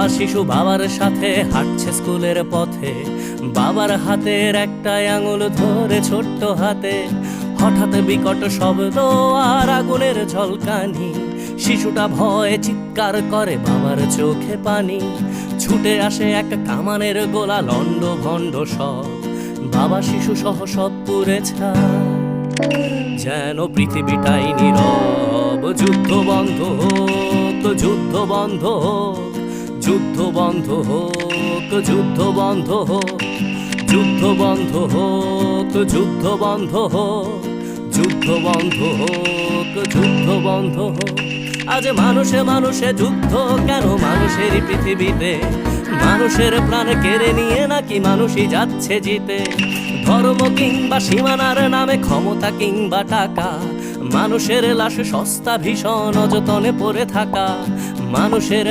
শিশু বাবার সাথে হাঁটছে স্কুলের পথে, বাবার হাতের একটা আঙুল ধরে ছোট্ট হাতে। হঠাৎ বিকট শব্দ আর আগুনের ঝলকানি, শিশুটা ভয়ে চিৎকার করে, বাবার চোখে পানি। ছুটে আসে এক কামানের গোলা, লন্ড ভন্ড সব, বাবা শিশু সহ সব পুড়ে ছাই। যেন পৃথিবীটাই নীরব, যুদ্ধ বন্ধ হোক, যুদ্ধ বন্ধ হোক, যুদ্ধ বন্ধ হোক, যুদ্ধ বন্ধ হোক, যুদ্ধ বন্ধ হোক, যুদ্ধ বন্ধ হোক, যুদ্ধ বন্ধ হোক, যুদ্ধ বন্ধ হোক। আজ মানুষে মানুষে যুদ্ধ কেন মানুষেরই পৃথিবীতে? মানুষের প্রাণ কেড়ে নিয়ে নাকি মানুষই যাচ্ছে জিতে? ধর্ম কিংবা সীমানার নামে, ক্ষমতা কিংবা টাকা, মানুষের লাশ সস্তা ভীষণ অযতনে পড়ে থাকা। মানুষের